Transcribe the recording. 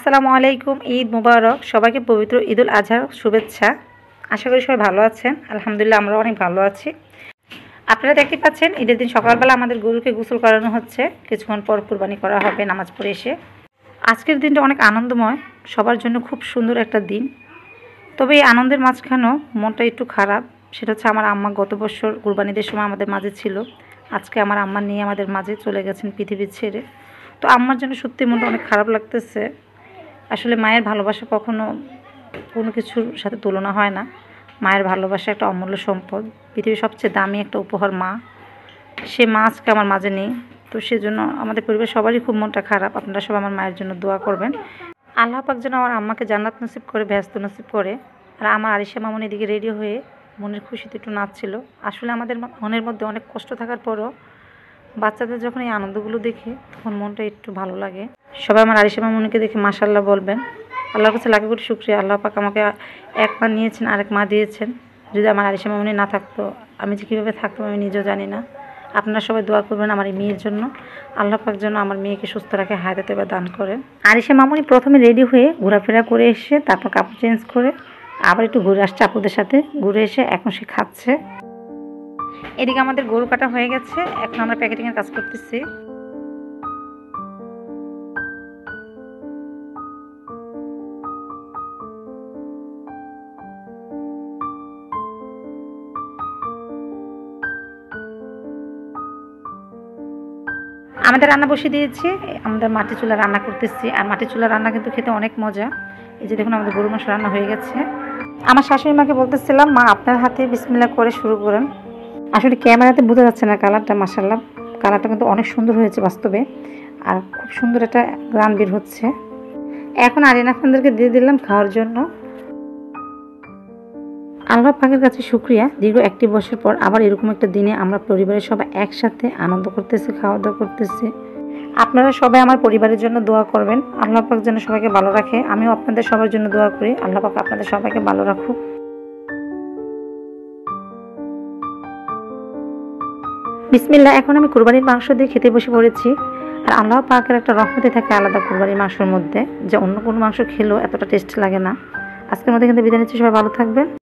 আসসালামু আলাইকুম। ঈদ মুবারক। সবাইকে পবিত্র ঈদুল আজহার শুভেচ্ছা। আশা করি সবাই ভালো আছেন। আলহামদুলিল্লাহ আমরা অনেক ভালো আছি। আপনারা দেখতে পাচ্ছেন ঈদের দিন সকালবেলা আমাদের গরুকে গোসল করানো হচ্ছে। কিছুক্ষণ পর কুরবানি করা হবে নামাজ পড়ে এসে। আজকের দিনটা অনেক আনন্দময়, সবার জন্য খুব সুন্দর একটা দিন। তবে এই আনন্দের মাঝখানেও মনটা একটু খারাপ। সেটা হচ্ছে আমার আম্মা গত বছর কুরবানিদের সময় আমাদের মাঝে ছিল। আজকে আমার আম্মা নিয়ে আমাদের মাঝে চলে গেছেন পৃথিবী ছেড়ে। তো আম্মার জন্য সত্যি মনটা অনেক খারাপ লাগতেছে। আসলে মায়ের ভালোবাসা কখনো কোনো কিছুর সাথে তুলনা হয় না। মায়ের ভালোবাসা একটা অমূল্য সম্পদ, পৃথিবীর সবচেয়ে দামি একটা উপহার মা। সে মা আজকে আমার মাঝে নেই। তো সেজন্য আমাদের পরিবার সবারই খুব মনটা খারাপ। আপনারা সবাই আমার মায়ের জন্য দোয়া করবেন। আল্লাহ পাক যেন আমার আম্মাকে জান্নাত নসিব করে, ব্যস্ত নসিব করে। আর আমার আরিশা মামুন এদিকে রেডি হয়ে মনের খুশিতে একটু নাচছিল। আসলে আমাদের মনের মধ্যে অনেক কষ্ট থাকার পরও বাচ্চাদের যখন এই আনন্দগুলো দেখে তখন মনটা একটু ভালো লাগে। সবাই আমার আরিশা মামুনিকে দেখে মাশাআল্লাহ বলবেন। আল্লাহর কাছে লাখো কোটি শুকরিয়া। আল্লাহ পাক আমাকে এক মা নিয়েছেন, আরেক মা দিয়েছেন। যদি আমার আরিশা মামুনি না থাকতো আমি যে কীভাবে থাকতাম আমি নিজেও জানি না। আপনারা সবাই দোয়া করবেন আমার এই মেয়ের জন্য। আল্লাহ পাক যেন আমার মেয়েকে সুস্থ রাখে, হায়াতে বা দান করেন। আরিশা মামুনি প্রথমে রেডি হয়ে ঘোরাফেরা করে এসে তারপর কাপড় চেঞ্জ করে আবার একটু ঘুরে আসছে আপুদের সাথে। ঘুরে এসে এখন সে খাচ্ছে। এদিকে আমাদের গরু কাটা হয়ে গেছে, এখন আমরা প্যাকেটিংয়ের কাজ করতেছি। আমাদের রান্না বসিয়ে দিয়েছি, আমাদের মাটি চুলা রান্না করতেছি। আর মাটি চুলা রান্না কিন্তু খেতে অনেক মজা। এই যে দেখুন আমাদের গরু মাংস রান্না হয়ে গেছে। আমার শাশুড়ি মাকে বলতেছিলাম, মা আপনার হাতে বিসমিল্লাহ করে শুরু করেন। আসলে ক্যামেরাতে বোঝা যাচ্ছে না কালারটা, মাশাআল্লাহ কালারটা কিন্তু অনেক সুন্দর হয়েছে বাস্তবে। আর খুব সুন্দর একটা গ্রান বের হচ্ছে। এখন আরিয়ান আফানদেরকে দিয়ে দিলাম খাওয়ার জন্য। আল্লাহ পাকের কাছে শুকরিয়া, দীর্ঘ 1 বছর পর আবার এরকম একটা দিনে আমরা পরিবারের সবাই একসাথে আনন্দ করতেছি, খাওয়া দাওয়া করতেছি। আপনারা সবাই আমার পরিবারের জন্য দোয়া করবেন। আল্লাহ পাক যেন সবাইকে ভালো রাখে। আমিও আপনাদের সবার জন্য দোয়া করি, আল্লাহ পাক আপনাদের সবাইকে ভালো রাখুক। বিসমিল্লাহ। এখন আমি কুরবানির মাংস দিয়ে খেতে বসে পড়েছি। আর আল্লাহ পাকের একটা রহমতে থাকে আলাদা কুরবানির মাংসের মধ্যে, যে অন্য কোনো মাংস খেলেও এতটা টেস্ট লাগে না। আজকের মধ্যে কিন্তু বিদায় নিচ্ছি, সবাই ভালো থাকবেন।